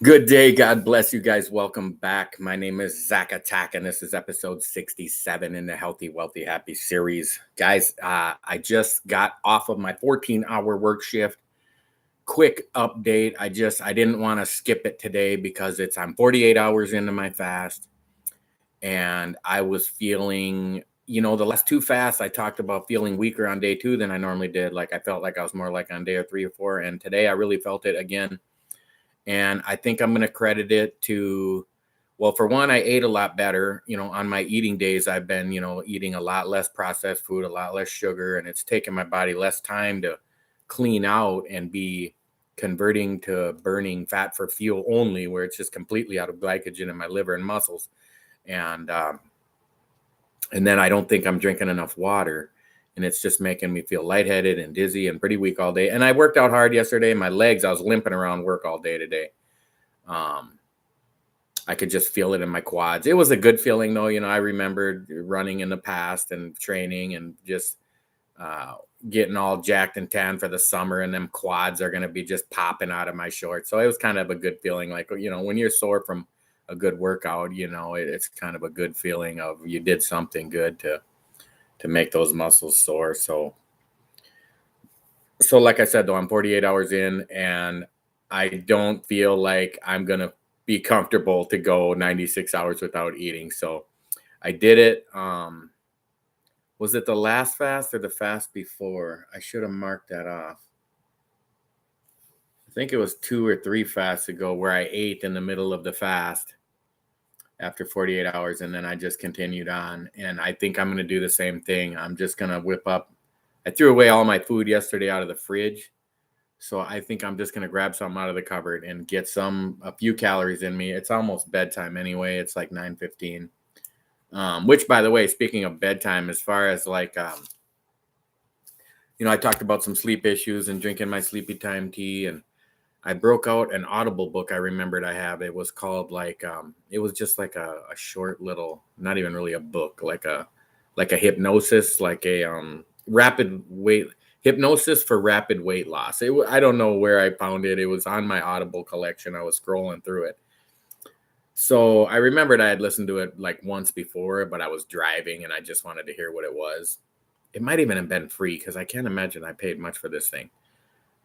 Good day. God bless you guys. Welcome back. My name is Zach Attack, and this is episode 67 in the Healthy, Wealthy, Happy series. Guys, I just got off of my 14-hour work shift. Quick update. I didn't want to skip it today because I'm 48 hours into my fast, and I was feeling, the last two fasts, I talked about feeling weaker on day 2 than I normally did. Like I felt like I was more like on day 3 or 4, and today I really felt it again. And I think I'm going to credit it to, well, for one, I ate a lot better. On my eating days, I've been, eating a lot less processed food, a lot less sugar, and it's taken my body less time to clean out and be converting to burning fat for fuel only, where it's just completely out of glycogen in my liver and muscles. And then I don't think I'm drinking enough water. And it's just making me feel lightheaded and dizzy and pretty weak all day. And I worked out hard yesterday. My legs, I was limping around work all day today. I could just feel it in my quads. It was a good feeling, though. I remembered running in the past and training and just getting all jacked and tan for the summer. And them quads are going to be just popping out of my shorts. So it was kind of a good feeling. Like, when you're sore from a good workout, it's kind of a good feeling of you did something good to make those muscles sore. So like I said, though, I'm 48 hours in and I don't feel like I'm going to be comfortable to go 96 hours without eating. So I did it. Was it the last fast or the fast before? I should have marked that off. I think it was 2 or 3 fasts ago where I ate in the middle of the fast after 48 hours, and then I just continued on. And I think I'm going to do the same thing. I'm just going to whip up. I threw away all my food yesterday out of the fridge. So I think I'm just going to grab something out of the cupboard and get a few calories in me. It's almost bedtime anyway. It's like 9:15. Which, by the way, speaking of bedtime, as far as like, I talked about some sleep issues and drinking my sleepy time tea, and I broke out an Audible book I remembered I have. It was called it was just like a short little, not even really a book, like a hypnosis, like a hypnosis for rapid weight loss. I don't know where I found it. It was on my Audible collection. I was scrolling through it. So I remembered I had listened to it like once before, but I was driving and I just wanted to hear what it was. It might even have been free because I can't imagine I paid much for this thing.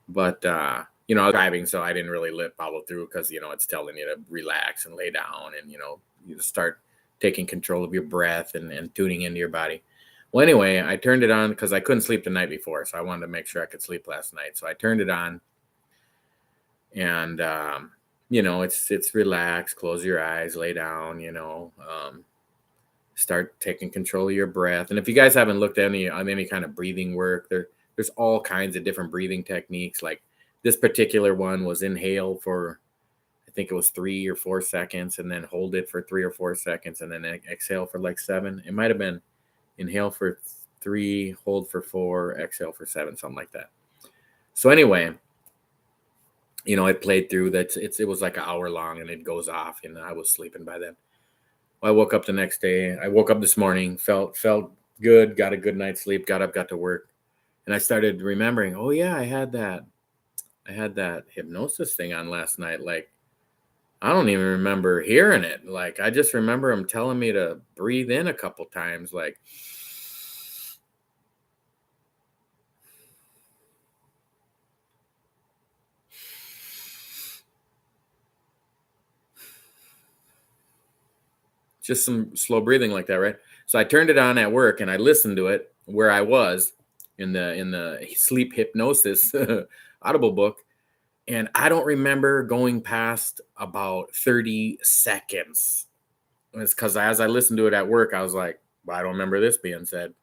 But, I was driving, so I didn't really follow through because, it's telling you to relax and lay down and, you start taking control of your breath and tuning into your body. Well, anyway, I turned it on because I couldn't sleep the night before, so I wanted to make sure I could sleep last night. So I turned it on and, it's relax, close your eyes, lay down, start taking control of your breath. And if you guys haven't looked at any kind of breathing work, there's all kinds of different breathing techniques. Like this particular one was inhale for, I think it was 3 or 4 seconds, and then hold it for 3 or 4 seconds, and then exhale for like 7. It might have been inhale for 3, hold for 4, exhale for 7, something like that. So anyway, it played through that. It was like an hour long, and it goes off, and I was sleeping by then. Well, I woke up the next day. I woke up this morning, felt good, got a good night's sleep, got up, got to work. And I started remembering, oh yeah, I had that hypnosis thing on last night. Like, I don't even remember hearing it. Like, I just remember him telling me to breathe in a couple times, like, just some slow breathing like that, right? So I turned it on at work and I listened to it where I was in the sleep hypnosis Audible book. And I don't remember going past about 30 seconds. It's because as I listened to it at work, I was like, well, I don't remember this being said.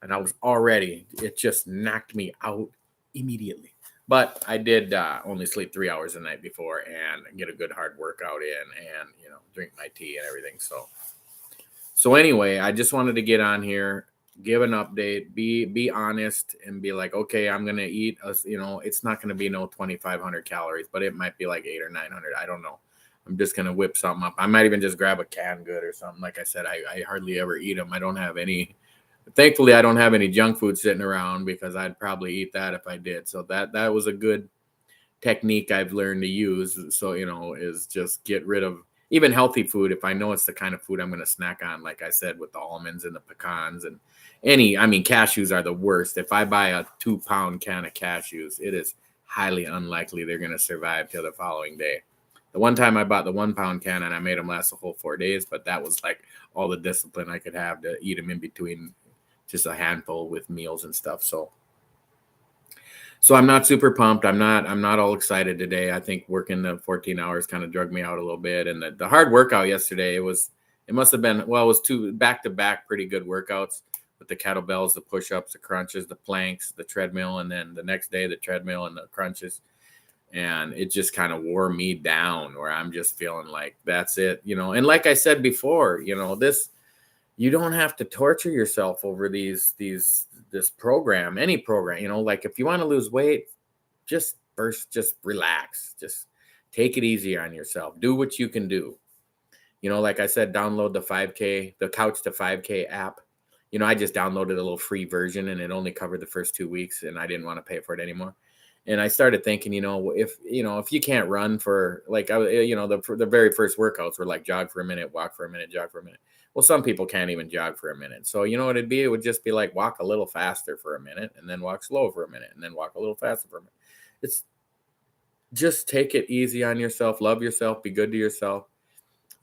And it just knocked me out immediately. But I did only sleep 3 hours the night before and get a good hard workout in and, drink my tea and everything. So anyway, I just wanted to get on here, give an update, be honest, and be like, okay, I'm gonna eat it's not gonna be no 2,500 calories, but it might be like 800 or 900. I don't know. I'm just gonna whip something up. I might even just grab a canned good or something. Like I said, I hardly ever eat them. I don't have any. Thankfully, I don't have any junk food sitting around because I'd probably eat that if I did. So that was a good technique I've learned to use. So, is just get rid of even healthy food. If I know it's the kind of food I'm going to snack on, like I said, with the almonds and the pecans and cashews are the worst. If I buy a 2-pound can of cashews, it is highly unlikely they're going to survive till the following day. The one time I bought the 1-pound can and I made them last a whole 4 days, but that was like all the discipline I could have to eat them in between just a handful with meals and stuff. So I'm not super pumped. I'm not all excited today. I think working the 14 hours kind of drug me out a little bit. And the hard workout yesterday, it must have been, well, it was 2 back-to-back pretty good workouts with the kettlebells, the push-ups, the crunches, the planks, the treadmill, and then the next day the treadmill and the crunches. And it just kind of wore me down where I'm just feeling like that's it, And like I said before, you don't have to torture yourself over this program, any program, like if you want to lose weight, just relax, just take it easy on yourself, do what you can do. Like I said, download the Couch to 5K app. I just downloaded a little free version and it only covered the first 2 weeks and I didn't want to pay for it anymore. And I started thinking, if you can't run for like, the very first workouts were like jog for a minute, walk for a minute, jog for a minute. Well, some people can't even jog for a minute. So you know what it'd be? It would just be like walk a little faster for a minute and then walk slow for a minute and then walk a little faster for a minute. It's just take it easy on yourself, love yourself, be good to yourself,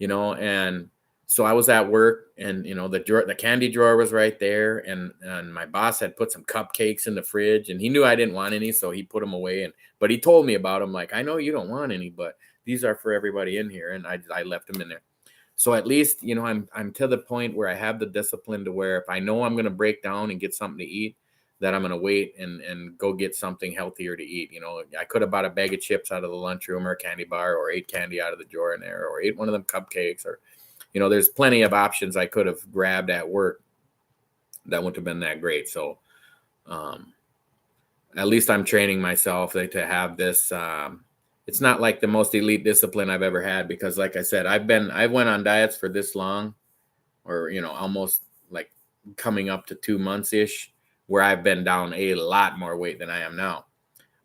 and so I was at work and, the candy drawer was right there and my boss had put some cupcakes in the fridge and he knew I didn't want any. So he put them away but he told me about them. Like, I know you don't want any, but these are for everybody in here. And I left them in there. So at least, I'm to the point where I have the discipline to where if I know I'm going to break down and get something to eat, that I'm going to wait and go get something healthier to eat. I could have bought a bag of chips out of the lunchroom or a candy bar or ate candy out of the drawer in there or ate one of them cupcakes or, there's plenty of options I could have grabbed at work that wouldn't have been that great. So at least I'm training myself to have this. It's not like the most elite discipline I've ever had because like I said, I went on diets for this long or, almost like coming up to 2 months ish where I've been down a lot more weight than I am now,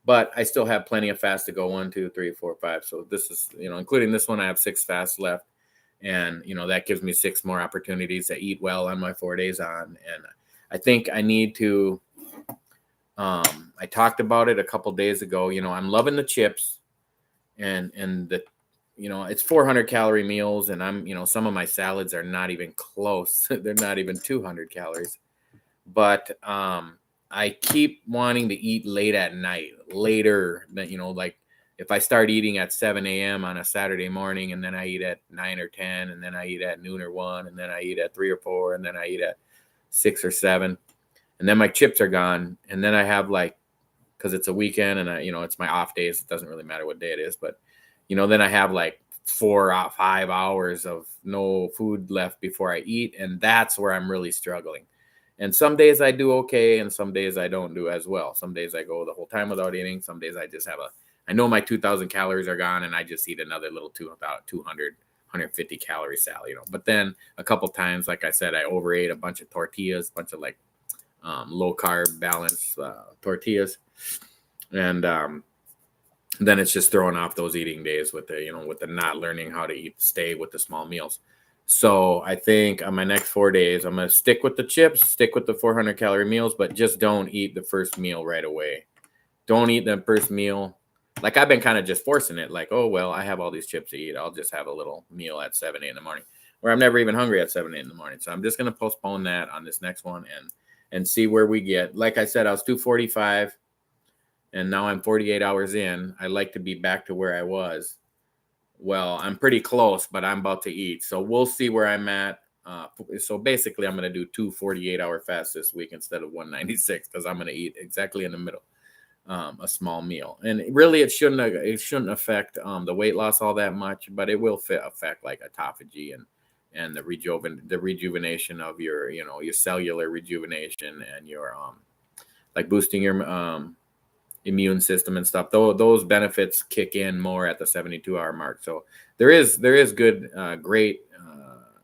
but I still have plenty of fasts to go 1, 2, 3, 4, 5. So this is, including this one, I have 6 fasts left. And, that gives me 6 more opportunities to eat well on my 4 days on. And I think I need to, I talked about it a couple days ago, I'm loving the chips and the, it's 400 calorie meals. And I'm, some of my salads are not even close. They're not even 200 calories, but, I keep wanting to eat late at night, later than, like, if I start eating at 7 a.m. on a Saturday morning and then I eat at 9 or 10 and then I eat at noon or 1 and then I eat at 3 or 4 and then I eat at 6 or 7 and then my chips are gone and then I have because it's a weekend and it's my off days. It doesn't really matter what day it is, but then I have 4 or 5 hours of no food left before I eat, and that's where I'm really struggling. And some days I do okay and some days I don't do as well. Some days I go the whole time without eating. Some days I just I know my 2,000 calories are gone and I just eat another little 200, 150 calorie salad, But then a couple times, like I said, I overate a bunch of tortillas, a bunch of low carb balanced tortillas. And then it's just throwing off those eating days with the not learning how to stay with the small meals. So I think on my next 4 days, I'm going to stick with the chips, stick with the 400 calorie meals, but just don't eat the first meal right away. Don't eat the first meal. Like I've been kind of just forcing it. Like, oh, well, I have all these chips to eat. I'll just have a little meal at 7, 8 in the morning, where I'm never even hungry at 7, 8 in the morning. So I'm just going to postpone that on this next one and see where we get. Like I said, I was 245 and now I'm 48 hours in. I like to be back to where I was. Well, I'm pretty close, but I'm about to eat. So we'll see where I'm at. So basically, I'm going to do 2 48-hour fasts this week instead of 196 because I'm going to eat exactly in the middle, a small meal. And really, it shouldn't affect the weight loss all that much, but it will affect like autophagy and the rejuvenation of your cellular rejuvenation and your like boosting your immune system and stuff. Though those benefits kick in more at the 72-hour mark. So there is good, great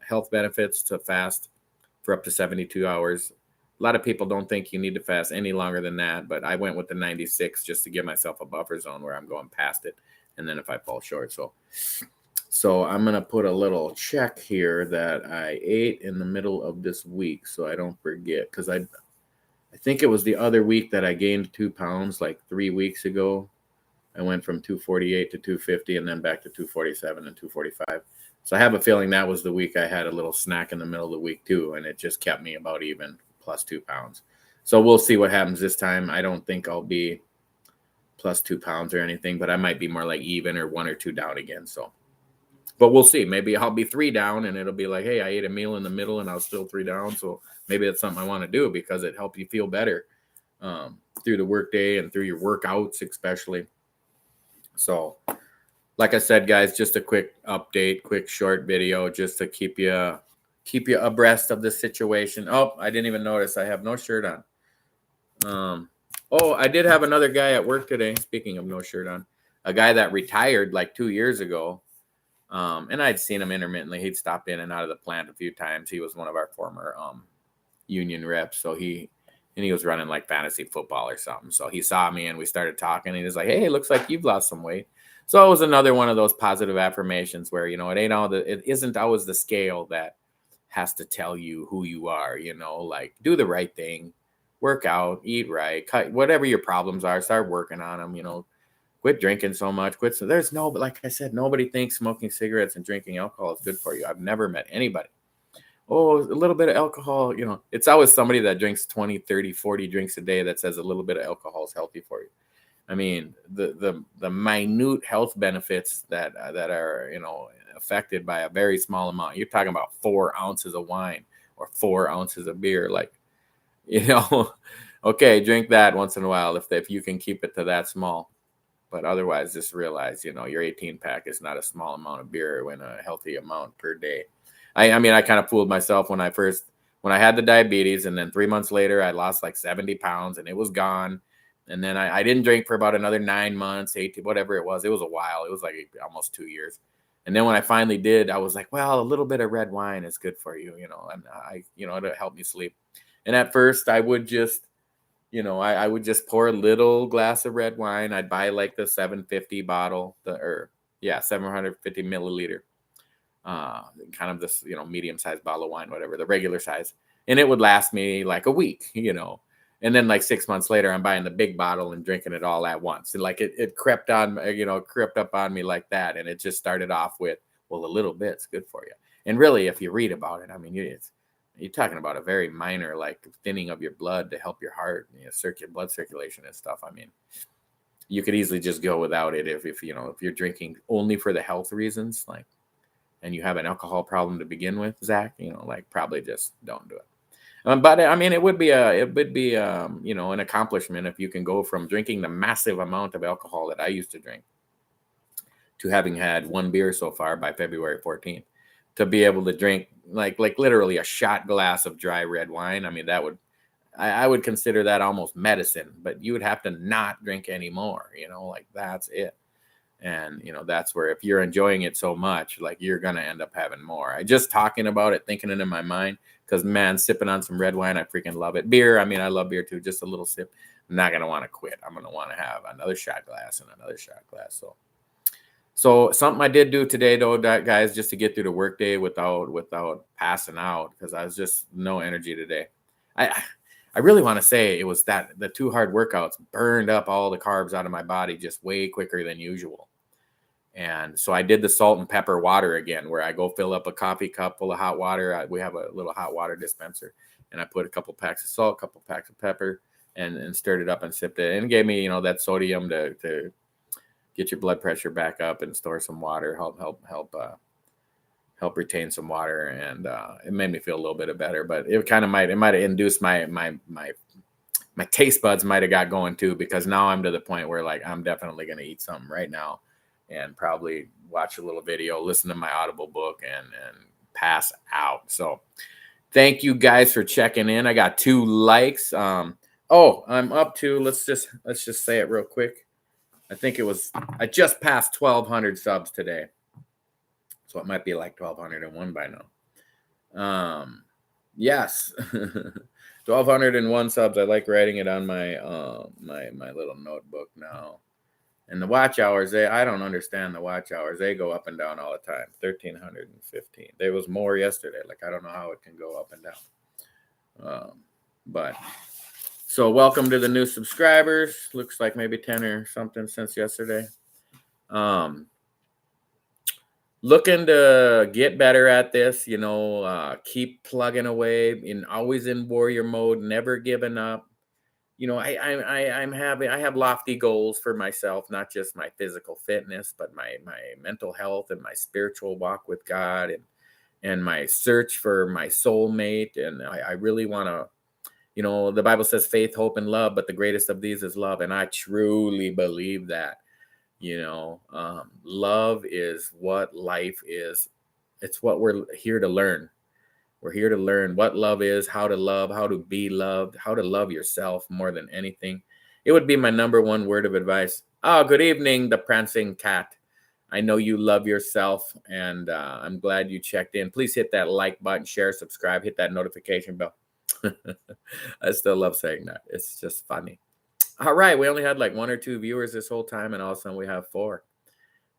health benefits to fast for up to 72 hours. A lot of people don't think you need to fast any longer than that, but I went with the 96 just to give myself a buffer zone where I'm going past it, and then if I fall short. So I'm gonna put a little check here that I ate in the middle of this week, so I don't forget. Because I think it was the other week that I gained 2 pounds, like 3 weeks ago. I went from 248 to 250, and then back to 247 and 245. So I have a feeling that was the week I had a little snack in the middle of the week too, and it just kept me about even, plus 2 pounds. So we'll see what happens this time. I don't think I'll be plus 2 pounds or anything, but I might be more like even or 1 or 2 down again. So, but we'll see. Maybe I'll be 3 down, and it'll be like, hey, I ate a meal in the middle, and I was still 3 down. So maybe that's something I want to do because it helps you feel better through the workday and through your workouts, especially. So, like I said, guys, just a quick update, quick short video, just to keep you abreast of the situation. Oh, I didn't even notice I have no shirt on. Oh, I did have another guy at work today. Speaking of no shirt on, a guy that retired like 2 years ago. And I'd seen him intermittently. He'd stopped in and out of the plant a few times. He was one of our former union reps. So he was running like fantasy football or something. So he saw me and we started talking. And he was like, "Hey, it looks like you've lost some weight." So it was another one of those positive affirmations where, it isn't always the scale that has to tell you who you are, like do the right thing, work out, eat right, cut whatever your problems are, start working on them, quit drinking so much, but like I said, nobody thinks smoking cigarettes and drinking alcohol is good for you. I've never met anybody. Oh, a little bit of alcohol, it's always somebody that drinks 20, 30, 40 drinks a day that says a little bit of alcohol is healthy for you. I mean, the minute health benefits that are, affected by a very small amount. You're talking about 4 ounces of wine or 4 ounces of beer. Like, okay, drink that once in a while if you can keep it to that small. But otherwise, just realize, your 18 pack is not a small amount of beer in a healthy amount per day. I mean, I kind of fooled myself when I had the diabetes, and then 3 months later, I lost like 70 pounds and it was gone. And then I didn't drink for about another 9 months, 18, whatever it was. It was a while. It was like almost 2 years. And then when I finally did, I was like, well, a little bit of red wine is good for you, and it'll help me sleep. And at first I would just, I would just pour a little glass of red wine. I'd buy like the 750 bottle, 750 milliliter, kind of this, medium-sized bottle of wine, whatever, the regular size. And it would last me like a week, And then like 6 months later, I'm buying the big bottle and drinking it all at once. And like it crept up on me like that. And it just started off with, well, a little bit's good for you. And really, if you read about it, I mean, you're talking about a very minor, like thinning of your blood to help your heart, blood circulation and stuff. I mean, you could easily just go without it if you're drinking only for the health reasons, like, and you have an alcohol problem to begin with, Zach, probably just don't do it. But I mean, it would be an accomplishment if you can go from drinking the massive amount of alcohol that I used to drink to having had 1 beer so far by February 14th, to be able to drink like literally a shot glass of dry red wine. I mean, I would consider that almost medicine, but you would have to not drink anymore, like that's it. And, that's where if you're enjoying it so much, like you're going to end up having more. I just talking about it, thinking it in my mind, because man, sipping on some red wine, I freaking love it. Beer, I mean, I love beer too, just a little sip. I'm not going to want to quit. I'm going to want to have another shot glass and another shot glass. So something I did do today, though, guys, just to get through the workday without passing out, because I was just no energy today. I really want to say it was that the 2 hard workouts burned up all the carbs out of my body just way quicker than usual. And so I did the salt and pepper water again, where I go fill up a coffee cup full of hot water. We have a little hot water dispenser, and I put a couple packs of salt, a couple packs of pepper, and stirred it up and sipped it. And it gave me, that sodium to get your blood pressure back up and store some water, help retain some water, and it made me feel a little bit better. But it might have induced my taste buds might have got going too, because now I'm to the point where like I'm definitely going to eat something right now and probably watch a little video, listen to my Audible book, and pass out. So thank you guys for checking in. I got 2 likes. I'm up to, let's just say it real quick. I just passed 1,200 subs today. So it might be like 1,201 by now. Yes. 1,201 subs. I like writing it on my my little notebook now. And the watch hours, I don't understand the watch hours. They go up and down all the time. 1,315. There was more yesterday. Like, I don't know how it can go up and down. But so welcome to the new subscribers. Looks like maybe 10 or something since yesterday. Looking to get better at this, keep plugging away and always in warrior mode, never giving up. I have lofty goals for myself, not just my physical fitness, but my mental health and my spiritual walk with God and my search for my soulmate. And I really want to, the Bible says faith, hope, and love, but the greatest of these is love. And I truly believe that, love is what life is. It's what we're here to learn. We're here to learn what love is, how to love, how to be loved, how to love yourself more than anything. It would be my number one word of advice. Oh, good evening, the prancing cat. I know you love yourself, and I'm glad you checked in. Please hit that like button, share, subscribe, hit that notification bell. I still love saying that. It's just funny. All right, we only had like 1 or 2 viewers this whole time, and all of a sudden we have 4.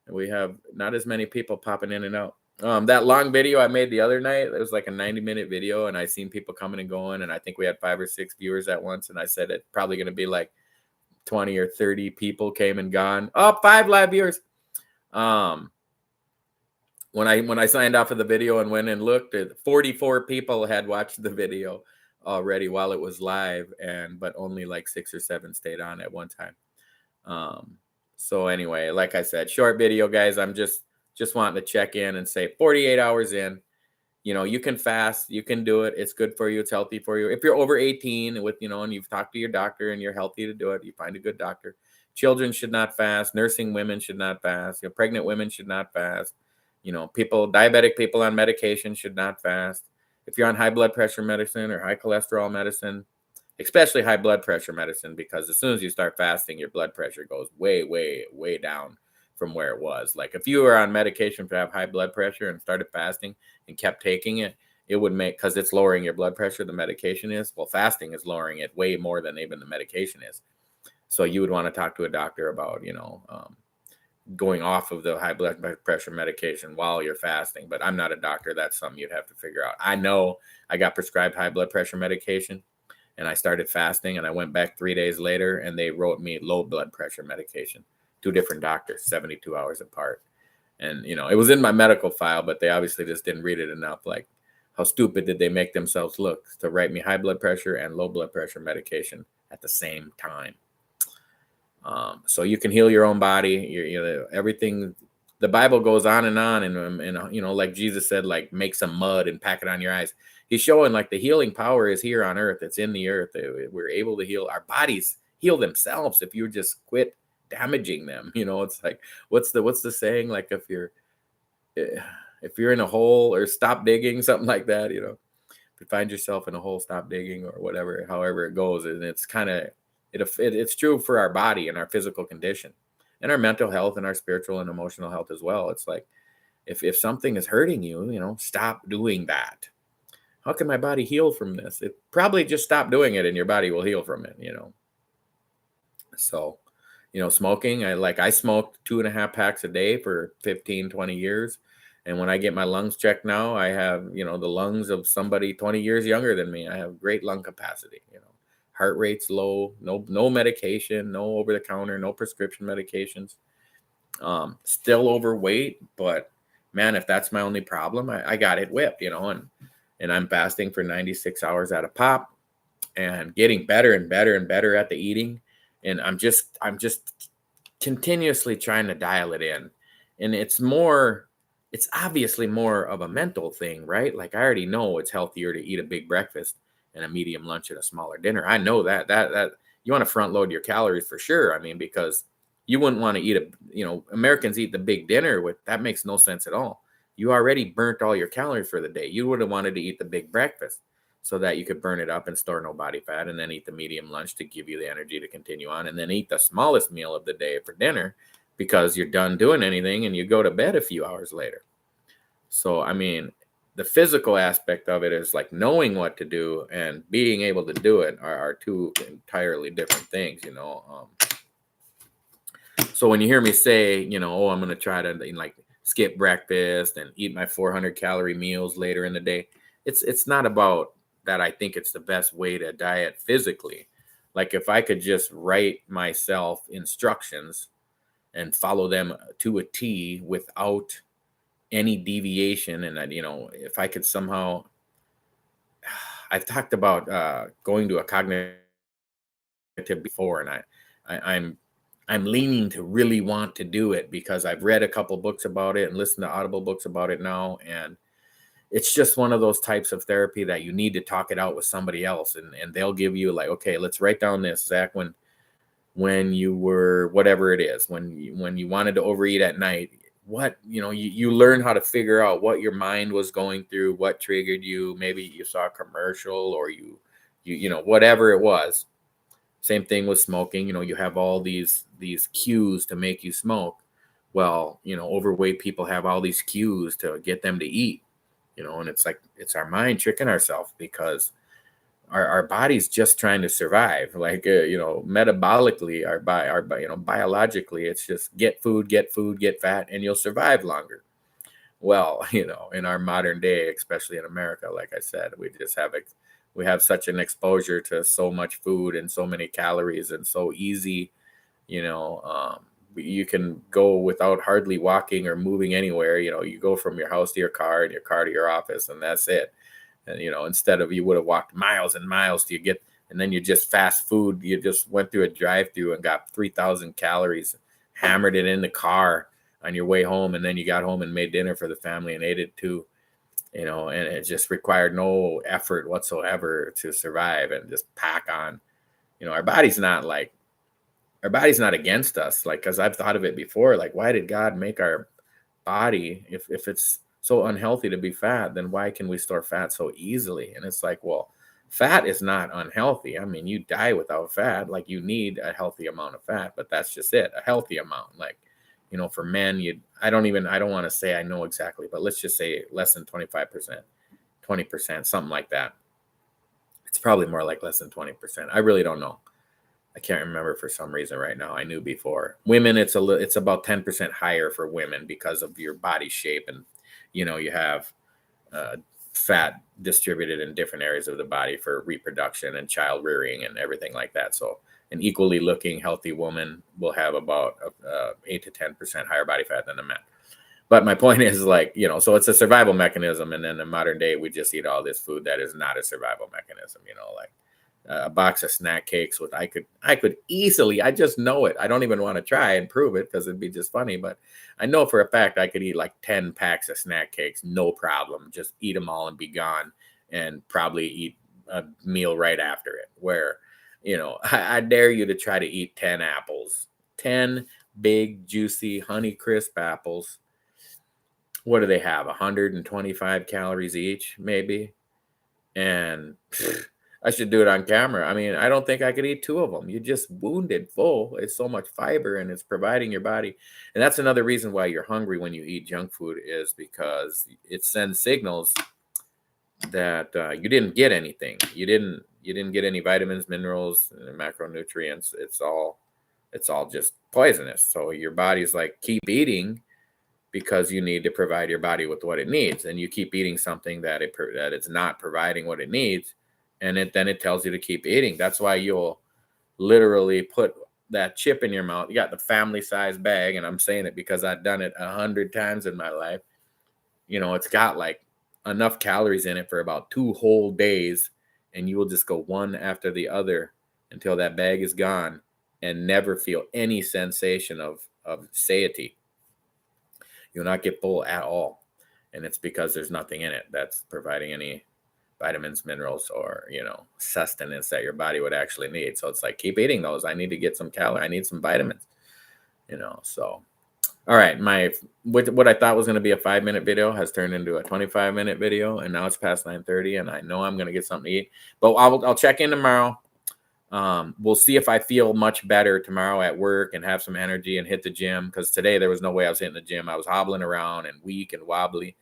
And we have not as many people popping in and out. That long video I made the other night, it was like a 90-minute video, and I seen people coming and going, and I think we had 5 or 6 viewers at once, and I said it's probably going to be like 20 or 30 people came and gone. Oh, 5 live viewers. When I signed off of the video and went and looked, 44 people had watched the video already while it was live, but only like 6 or 7 stayed on at one time. So anyway, like I said, short video, guys. I'm just wanting to check in and say 48 hours in, you can fast, you can do it. It's good for you. It's healthy for you. If you're over 18 and you've talked to your doctor and you're healthy to do it, you find a good doctor. Children should not fast. Nursing women should not fast. Pregnant women should not fast. Diabetic people on medication should not fast. If you're on high blood pressure medicine or high cholesterol medicine, especially high blood pressure medicine, because as soon as you start fasting, your blood pressure goes way, way, way down from where it was. Like if you were on medication to have high blood pressure and started fasting and kept taking it, it would because it's lowering your blood pressure, the medication is. Well, fasting is lowering it way more than even the medication is. So you would want to talk to a doctor about, going off of the high blood pressure medication while you're fasting. But I'm not a doctor. That's something you'd have to figure out. I know I got prescribed high blood pressure medication and I started fasting, and I went back 3 days later and they wrote me low blood pressure medication. 2 different doctors, 72 hours apart. And, it was in my medical file, but they obviously just didn't read it enough. Like, how stupid did they make themselves look to write me high blood pressure and low blood pressure medication at the same time? So you can heal your own body. Everything. The Bible goes on, and like Jesus said, like make some mud and pack it on your eyes. He's showing like the healing power is here on earth. It's in the earth. We're able to heal. Our bodies heal themselves if you just quit damaging them. It's like, what's the saying? Like if you're in a hole, or stop digging, something like that. If you find yourself in a hole, stop digging, or whatever, however it goes. And it's kind of, it's true for our body and our physical condition and our mental health and our spiritual and emotional health as well. It's like, if something is hurting you, stop doing that. How can my body heal from this? It probably just stop doing it and your body will heal from it, So, smoking, I smoked 2.5 packs a day for 15, 20 years. And when I get my lungs checked now, I have, the lungs of somebody 20 years younger than me. I have great lung capacity, heart rate's low, no medication, no over the counter, no prescription medications. Still overweight, but man, if that's my only problem, I got it whipped, and I'm fasting for 96 hours at a pop and getting better and better and better at the eating. And I'm just continuously trying to dial it in. And it's obviously more of a mental thing, right? Like I already know it's healthier to eat a big breakfast and a medium lunch and a smaller dinner. I know that you want to front load your calories for sure. I mean, because you wouldn't want to eat Americans eat the big dinner that makes no sense at all. You already burnt all your calories for the day. You would have wanted to eat the big breakfast so that you could burn it up and store no body fat, and then eat the medium lunch to give you the energy to continue on, and then eat the smallest meal of the day for dinner because you're done doing anything and you go to bed a few hours later. So, I mean, the physical aspect of it is like knowing what to do and being able to do it are two entirely different things, so when you hear me say, oh, I'm going to try to like skip breakfast and eat my 400 calorie meals later in the day, it's not about that. I think it's the best way to diet physically. Like if I could just write myself instructions and follow them to a T without any deviation, and that, if I could somehow, I've talked about going to a cognitive before, and I'm leaning to really want to do it because I've read a couple books about it and listened to audible books about it now, and it's just one of those types of therapy that you need to talk it out with somebody else, and they'll give you like, okay, let's write down this, Zach, when you were whatever it is, when you wanted to overeat at night, what, you learn how to figure out what your mind was going through, what triggered you. Maybe you saw a commercial, or whatever it was. Same thing with smoking. You have all these cues to make you smoke. Well, overweight people have all these cues to get them to eat, and it's like, it's our mind tricking ourselves, because our body's just trying to survive. Like, metabolically, biologically, it's just get food, get fat, and you'll survive longer. Well, in our modern day, especially in America, like I said, we have such an exposure to so much food and so many calories, and so easy, you can go without hardly walking or moving anywhere. You go from your house to your car, and your car to your office, and that's it. And, instead of, you would have walked miles and miles to get, and then you just fast food. You just went through a drive-through and got 3,000 calories, hammered it in the car on your way home. And then you got home and made dinner for the family and ate it too, and it just required no effort whatsoever to survive and just pack on. Our body's not against us. Like, cause I've thought of it before, like, why did God make our body? If it's so unhealthy to be fat, then why can we store fat so easily? And it's like, well, fat is not unhealthy. I mean, you die without fat. Like, you need a healthy amount of fat, but that's just it, a healthy amount. Like, for men, I don't want to say I know exactly, but let's just say less than 25%, 20%, something like that. It's probably more like less than 20%. I really don't know. I can't remember for some reason right now. I knew before. Women, it's about 10% higher for women because of your body shape, and you have fat distributed in different areas of the body for reproduction and child rearing and everything like that. So an equally looking healthy woman will have about 8 to 10% higher body fat than a man. But my point is, like, so it's a survival mechanism. And then in modern day, we just eat all this food that is not a survival mechanism, like a box of snack cakes with, I could easily, I just know it. I don't even want to try and prove it because it'd be just funny, but I know for a fact I could eat like 10 packs of snack cakes, no problem. Just eat them all and be gone, and probably eat a meal right after it. Where, I dare you to try to eat 10 apples, 10 big, juicy, honey crisp apples. What do they have? 125 calories each, maybe. And I should do it on camera. I mean, I don't think I could eat 2 of them. You're just wounded full. It's so much fiber, and it's providing your body. And that's another reason why you're hungry when you eat junk food, is because it sends signals that you didn't get anything. You didn't get any vitamins, minerals, and macronutrients. It's all just poisonous. So your body's like, keep eating, because you need to provide your body with what it needs. And you keep eating something that it's not providing what it needs. And then it tells you to keep eating. That's why you'll literally put that chip in your mouth. You got the family size bag, and I'm saying it because I've done it 100 times in my life. It's got like enough calories in it for about 2 whole days, and you will just go one after the other until that bag is gone, and never feel any sensation of satiety. You'll not get full at all. And it's because there's nothing in it that's providing any vitamins, minerals, or, sustenance that your body would actually need. So it's like, keep eating those. I need to get some calories. I need some vitamins, so. All right. What I thought was going to be a 5-minute video has turned into a 25-minute video, and now it's past 9:30, and I know I'm going to get something to eat, but I'll check in tomorrow. We'll see if I feel much better tomorrow at work and have some energy and hit the gym, because today there was no way I was hitting the gym. I was hobbling around and weak and wobbly.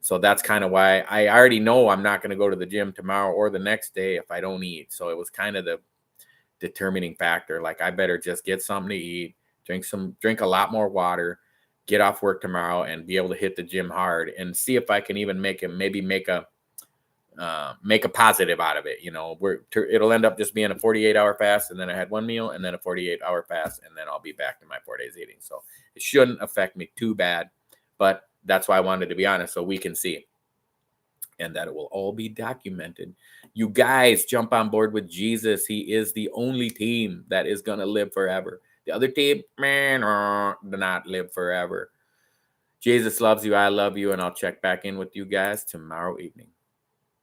So that's kind of why I already know I'm not going to go to the gym tomorrow or the next day if I don't eat. So it was kind of the determining factor. Like I better just get something to eat, drink a lot more water, get off work tomorrow and be able to hit the gym hard and see if I can even maybe make a positive out of it. You know, it'll end up just being a 48-hour fast, and then I had one meal, and then a 48-hour fast, and then I'll be back to my 4 days eating. So it shouldn't affect me too bad, but that's why I wanted to be honest, so we can see, and that it will all be documented. You guys jump on board with Jesus. He is the only team that is gonna live forever. The other team, man, do not live forever. Jesus loves you. I love you, and I'll check back in with you guys tomorrow evening.